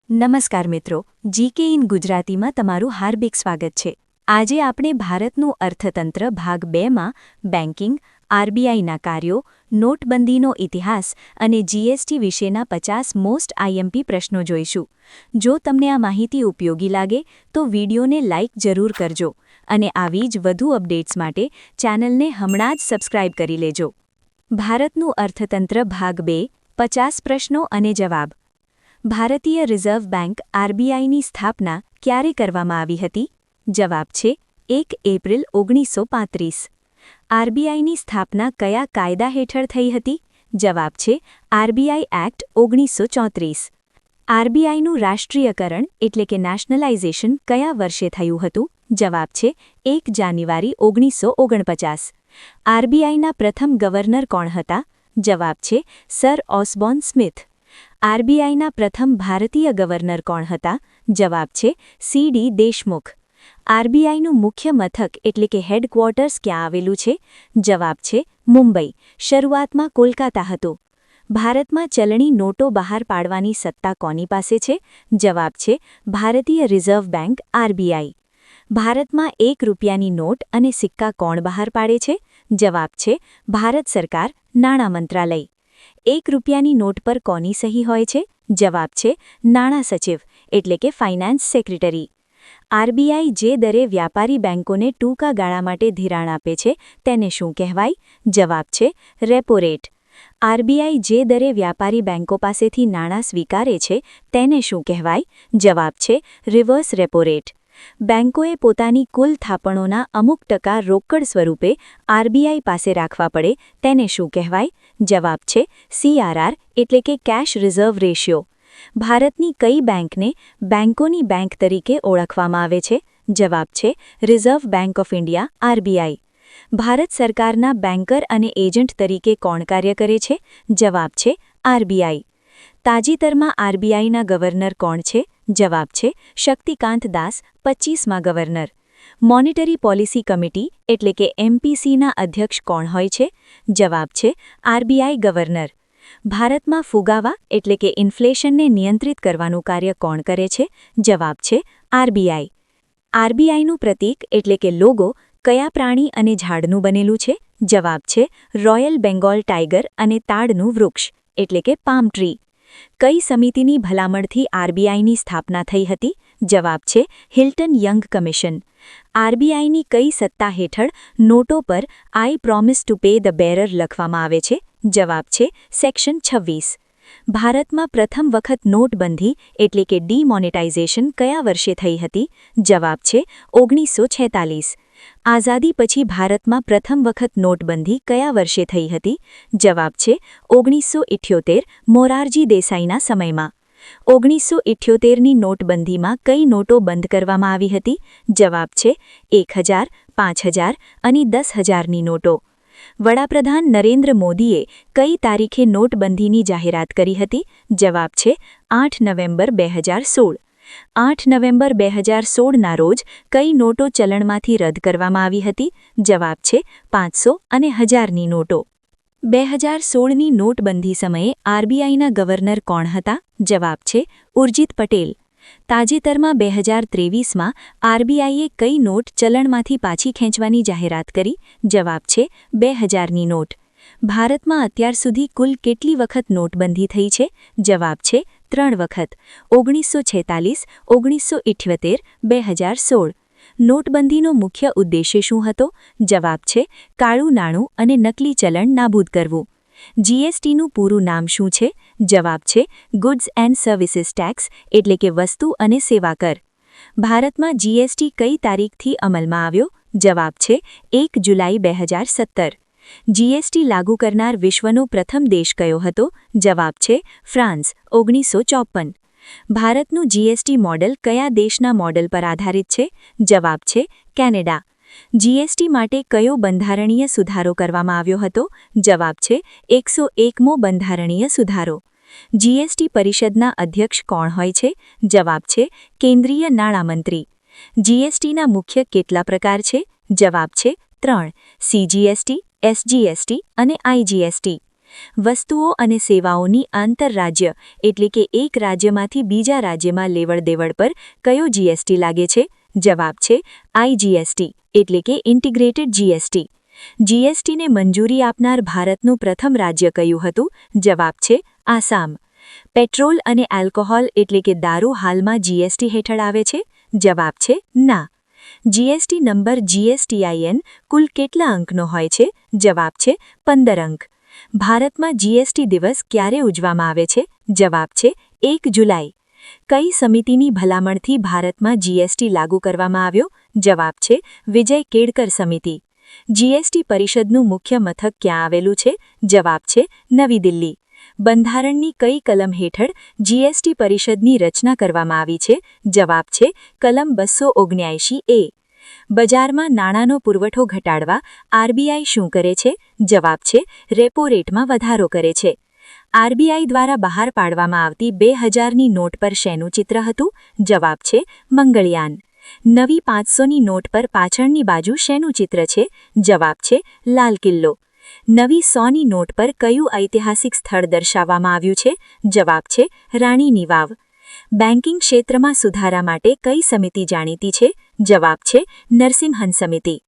નમસ્કાર મિત્રો, GK in ગુજરાતીમાં તમારું હાર્દિક સ્વાગત છે. આજે આપણે ભારતનું અર્થતંત્ર ભાગ 2માં બેન્કિંગ, આરબીઆઈના કાર્યો, નોટબંધીનો ઇતિહાસ અને જીએસટી વિશેના 50 મોસ્ટ આઈએમપી પ્રશ્નો જોઈશું. જો તમને આ માહિતી ઉપયોગી લાગે તો વિડીયોને લાઇક જરૂર કરજો અને આવી જ વધુ અપડેટ્સ માટે ચેનલને હમણાં જ સબસ્ક્રાઇબ કરી લેજો. ભારતનું અર્થતંત્ર ભાગ 2, 50 પ્રશ્નો અને જવાબ. ભારતીય રિઝર્વ બેંક આરબીઆઈની સ્થાપના ક્યારે કરવામાં આવી હતી? જવાબ છે 1 એપ્રિલ 1935. આરબીઆઈની સ્થાપના કયા કાયદા હેઠળ થઈ હતી? જવાબ છે આરબીઆઈ એક્ટ 1934. આરબીઆઈનું રાષ્ટ્રીયકરણ એટલે કે નેશનલાઇઝેશન કયા વર્ષે થયું હતું? જવાબ છે 1 જાન્યુઆરી 1949. આરબીઆઈના પ્રથમ ગવર્નર કોણ હતા? જવાબ છે સર ઓસ્બોર્ન સ્મિથ. આરબીઆઈના પ્રથમ ભારતીય ગવર્નર કોણ હતા? જવાબ છે સી.ડી. દેશમુખ. આરબીઆઈનું મુખ્ય મથક એટલે કે હેડક્વાર્ટર્સ ક્યાં આવેલું છે? જવાબ છે મુંબઈ. શરૂઆતમાં કોલકાતા હતું. ભારતમાં ચલણી નોટો બહાર પાડવાની સત્તા કોની પાસે છે? જવાબ છે ભારતીય રિઝર્વ બેંક આરબીઆઈ. ભારતમાં 1 રૂપિયાની નોટ અને સિક્કા કોણ બહાર પાડે છે? જવાબ છે ભારત સરકાર, નાણાં મંત્રાલય. 1 રૂપિયાની નોટ પર કોની સહી હોય છે? જવાબ છે નાણાં સચિવ એટલે કે ફાઇનાન્સ સેક્રેટરી. આરબીઆઈ જે દરે વ્યાપારી બેંકોને ટૂંકા ગાળા માટે ધિરાણ આપે છે તેને શું કહેવાય? જવાબ છે રેપો રેટ. આરબીઆઈ જે દરે વ્યાપારી બેંકો પાસેથી નાણાં સ્વીકારે છે તેને શું કહેવાય? જવાબ છે રિવર્સ રેપો રેટ. બેંકોએ પોતાની કુલ થાપણોના અમુક ટકા રોકડ સ્વરૂપે આરબીઆઈ પાસે રાખવા પડે તેને શું કહેવાય? જવાબ છે સીઆરઆર એટલે કે કેશ રિઝર્વ રેશિયો. ભારતની કઈ બેંકને બેંકોની બેંક તરીકે ઓળખવામાં આવે છે? જવાબ છે reserve bank of India RBI. Bharat સરકારના બેન્કર અને એજન્ટ તરીકે કોણ કાર્ય કરે છે? જવાબ છે આરબીઆઈ. તાજેતરમાં આરબીઆઈના ગવર્નર કોણ છે? જવાબ છે Shaktikanta Das, 25મા governor. Monetary policy committee એટલે કે એમપીસીના અધ્યક્ષ કોણ હોય છે? જવાબ છે આરબીઆઈ ગવર્નર. ભારતમાં ફુગાવા એટલે કે ઇન્ફ્લેશનને નિયંત્રિત કરવાનું કાર્ય કોણ કરે છે? જવાબ છે આરબીઆઈ. આરબીઆઈનું પ્રતીક એટલે કે લોગો કયા પ્રાણી અને ઝાડનું બનેલું છે? જવાબ છે રોયલ બેંગોલ ટાઇગર અને તાડનું વૃક્ષ એટલે કે પામ ટ્રી. કઈ સમિતિની ભલામણથી આરબીઆઈની સ્થાપના થઈ હતી? જવાબ છે હિલ્ટન યંગ કમિશન. આરબીઆઈની કઈ સત્તા હેઠળ નોટો પર આઈ promise to pay the bearer લખવામાં આવે છે? જવાબ છે સેક્શન 26. ભારતમાં પ્રથમ વખત નોટબંધી એટલે કે ડિમોનેટાઇઝેશન કયા વર્ષે થઈ હતી? જવાબ છે 1946. આઝાદી પછી ભારતમાં પ્રથમ વખત નોટબંધી કયા વર્ષે થઈ હતી? જવાબ છે 1978 મોરારજી દેસાઈના સમયમાં. 1978ની નોટબંધીમાં કઈ નોટો બંધ કરવામાં આવી હતી? જવાબ છે 1000, 5000 અને 10000ની નોટો. વડાપ્રધાન નરેન્દ્ર મોદીએ કઈ તારીખે નોટબંધીની જાહેરાત કરી હતી? જવાબ છે 8 નવેમ્બર 2016. 8 નવેમ્બર 2016ના રોજ કઈ નોટો ચલણમાંથી રદ કરવામાં આવી હતી? જવાબ છે 500 અને 1000ની નોટો. 2016ની નોટબંધી સમયે આરબીઆઈના ગવર્નર કોણ હતા? જવાબ છે ઉર્જિત પટેલ. તાજેતરમાં 2023માં આરબીઆઈએ કઈ નોટ ચલણમાંથી પાછી ખેંચવાની જાહેરાત કરી? જવાબ છે 2000ની નોટ. ભારતમાં અત્યાર સુધી કુલ કેટલી વખત નોટબંધી થઈ છે? જવાબ છે 3 વખત, 1946, 1978, 2016. નોટબંધીનો મુખ્ય ઉદ્દેશ્ય શું હતો? જવાબ છે કાળું નાણું અને નકલી ચલણ નાબૂદ કરવું. જીએસટીનું પૂરું નામ શું છે? જવાબ છે ગુડ્સ એન્ડ સર્વિસીસ ટેક્સ એટલે કે વસ્તુ અને સેવા કર. ભારતમાં જીએસટી કઈ તારીખથી અમલમાં આવ્યો? જવાબ છે 1 જુલાઈ 2017. જીએસટી લાગુ કરનાર વિશ્વનો પ્રથમ દેશ કયો હતો? જવાબ છે ફ્રાન્સ, 1954. ભારતનું જીએસટી મોડલ કયા દેશના મોડલ પર આધારિત છે? જવાબ છે કેનેડા. જીએસટી માટે કયો બંધારણીય સુધારો કરવામાં આવ્યો હતો? જવાબ છે 101મો બંધારણીય સુધારો. જીએસટી પરિષદના અધ્યક્ષ કોણ હોય છે? જવાબ છે કેન્દ્રીય નાણામંત્રી. જીએસટીના મુખ્ય કેટલા પ્રકાર છે? જવાબ છે 3: સીજીએસટી, એસજીએસટી અને આઈજીએસટી. વસ્તુઓ અને સેવાઓની આંતરરાજ્ય એટલે કે એક રાજ્યમાંથી બીજા રાજ્યમાં લેવડ-દેવડ પર કયો જીએસટી લાગે છે? જવાબ છે આઈજીએસટી એટલે કે ઇન્ટિગ્રેટેડ જીએસટી. જીએસટીને મંજૂરી આપનાર ભારતનું પ્રથમ રાજ્ય કયું હતું? જવાબ છે આસામ. પેટ્રોલ અને આલ્કોહોલ એટલે કે દારૂ હાલમાં જીએસટી હેઠળ આવે છે? જવાબ છે ના. જીએસટી નંબર જીએસટીઆઈએન કુલ કેટલા અંકનો હોય છે? જવાબ છે 15 અંક. ભારતમાં જીએસટી દિવસ ક્યારે ઉજવવામાં આવે છે? જવાબ છે 1 જુલાઈ. કઈ સમિતિની ભલામણથી ભારતમાં જીએસટી લાગુ કરવામાં આવ્યો? જવાબ છે વિજય કેડકર સમિતિ. જીએસટી પરિષદનું મુખ્ય મથક ક્યાં આવેલું છે? જવાબ છે નવી દિલ્હી. બંધારણની કઈ કલમ હેઠળ જીએસટી પરિષદની રચના કરવામાં આવી છે? જવાબ છે કલમ 279A. બજારમાં નાણાંનો પુરવઠો ઘટાડવા આરબીઆઈ શું કરે છે? જવાબ છે રેપો રેટમાં વધારો કરે છે. આરબીઆઈ દ્વારા બહાર પાડવામાં આવતી 2000ની નોટ પર શેનું ચિત્ર હતું? જવાબ છે મંગળયાન. નવી 500ની નોટ પર પાછળની બાજુ શેનું ચિત્ર છે? જવાબ છે લાલ કિલ્લો. નવી 100ની નોટ પર કયું ઐતિહાસિક સ્થળ દર્શાવવામાં આવ્યું છે? જવાબ છે રાણીની વાવ. બેન્કિંગ ક્ષેત્રમાં સુધારા માટે કઈ સમિતિ જાણીતી છે? જવાબ છે નરસિમ્હન સમિતિ.